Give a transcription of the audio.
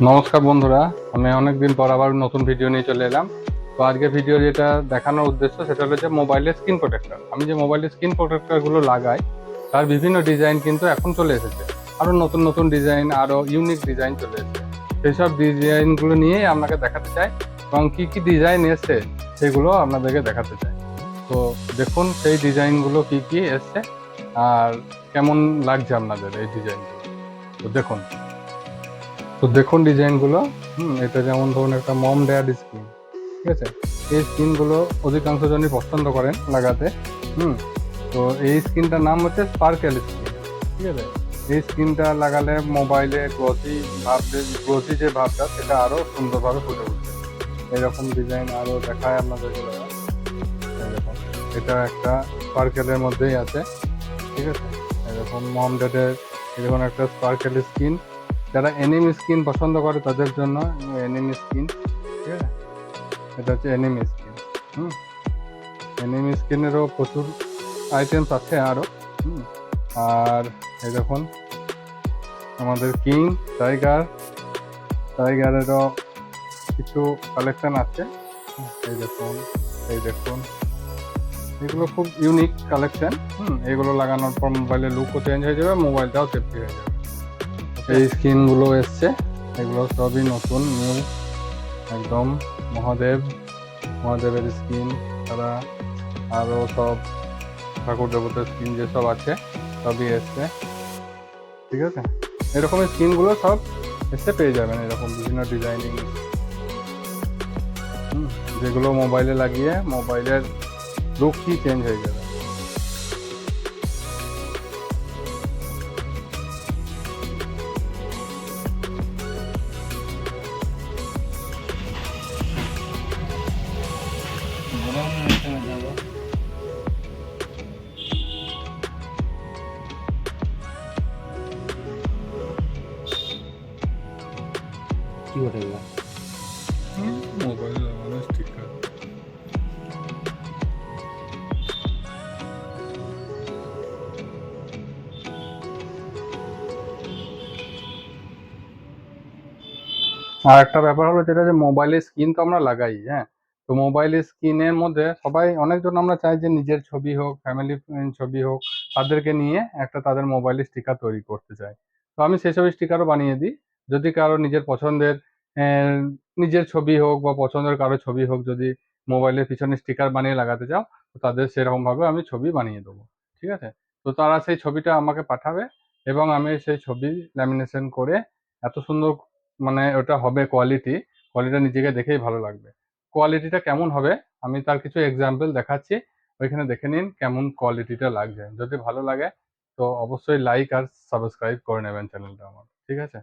নমস্কার বন্ধুরা, আমি অনেকদিন পর আবার নতুন ভিডিও নিয়ে চলে এলাম। তো আজকে ভিডিও যেটা দেখানোর উদ্দেশ্য সেটা হলো যে মোবাইলের স্ক্রিন প্রোটেক্টর। আমি যে মোবাইলের স্ক্রিন প্রোটেক্টরগুলো লাগাই তার বিভিন্ন ডিজাইন কিন্তু এখন চলে এসেছে। আরও নতুন নতুন ডিজাইন, আরও ইউনিক ডিজাইন চলে এসেছে। সেই সব ডিজাইনগুলো নিয়েই আপনাকে দেখাতে চাই এবং কী কী ডিজাইন এসছে সেগুলো আপনাদেরকে দেখাতে চাই। তো দেখুন সেই ডিজাইনগুলো কী কী এসছে আর কেমন লাগছে আপনাদের এই ডিজাইনগুলো। তো দেখুন ডিজাইনগুলো। এটা যেমন ধরুন একটা মম ড্যাড স্ক্রিন, ঠিক আছে। এই স্ক্রিনগুলো অধিকাংশ জনই পছন্দ করেন লাগাতে। হুম তো এই স্ক্রিনটার নাম হচ্ছে স্পার্কেল স্ক্রিন, ঠিক আছে। এই স্ক্রিনটা লাগালে মোবাইলে গ্লোসি যে ভাবটা সেটা আরও সুন্দরভাবে ফুটে উঠবে। এরকম ডিজাইন আরও দেখায় আপনাদেরকে দাদা। এরকম এটা একটা স্পার্কেলের মধ্যেই আছে, ঠিক আছে। এরকম মম ড্যাডের এরকম একটা স্পার্কেল স্ক্রিন। যারা এনিমি স্কিন পছন্দ করে তাদের জন্য এনিমি স্কিন, ঠিক আছে। এটা হচ্ছে এনিমি স্কিন। হুম এনিমি স্কিনেরও প্রচুর আইটেমস আছে আরও। হুম আর এই দেখুন আমাদের কিং টাইগারেরও কিছু কালেকশন আছে। এই দেখুন এগুলো খুব ইউনিক কালেকশন। এগুলো লাগানোর পর মোবাইলের লুকও চেঞ্জ হয়ে যাবে, মোবাইলটাও সেফটি হয়ে যাবে। এই স্কিনগুলো এসছে, এগুলো সবই নতুন নিউ একদম। মহাদেবের স্কিন ছাড়া আরও সব ঠাকুর দেবতার স্কিন যেসব আছে সবই এসছে, ঠিক আছে। এরকম স্কিনগুলো সব এসে পেয়ে যাবেন, এরকম বিভিন্ন ডিজাইনিং, যেগুলো মোবাইলে লাগিয়ে মোবাইলের লুকই চেঞ্জ হয়ে যাবে। কি ওটা এগুলা? মোবাইল লাগানো স্টিকার। আর একটা ব্যাপার হলো যেটা যে মোবাইলের স্ক্রিন তো আমরা লাগাই, হ্যাঁ। তো মোবাইলের স্ক্রিনের মধ্যে সবাই অনেকজন আমরা চাই যে নিজের ছবি হোক, ফ্যামিলি ছবি হোক, তাদেরকে নিয়ে একটা তাদের মোবাইলের স্টিকার তৈরি করতে চাই। তো আমি সেসব স্টিকারও বানিয়ে দিই। যদি কারো নিজের পছন্দের আহ, নিজের ছবি হোক বা পছন্দের কারো ছবি হোক, যদি মোবাইলের পিছনে স্টিকার বানিয়ে লাগাতে চাও, তো তাদের সেরকমভাবে আমি ছবি বানিয়ে দেবো, ঠিক আছে। তো তারা সেই ছবিটা আমাকে পাঠাবে এবং আমি সেই ছবি ল্যামিনেশন করে এত সুন্দর, মানে ওটা হবে কোয়ালিটিটা নিজেকে দেখেই ভালো লাগবে। কোয়ালিটিটা কেমন হবে আমি তার কিছু এক্সাম্পল দেখাচ্ছি, ওইখানে দেখে নিন কেমন কোয়ালিটিটা লাগছে। যদি ভালো লাগে তো অবশ্যই লাইক আর সাবস্ক্রাইব করে নেবেন চ্যানেলটা আমার, ঠিক আছে।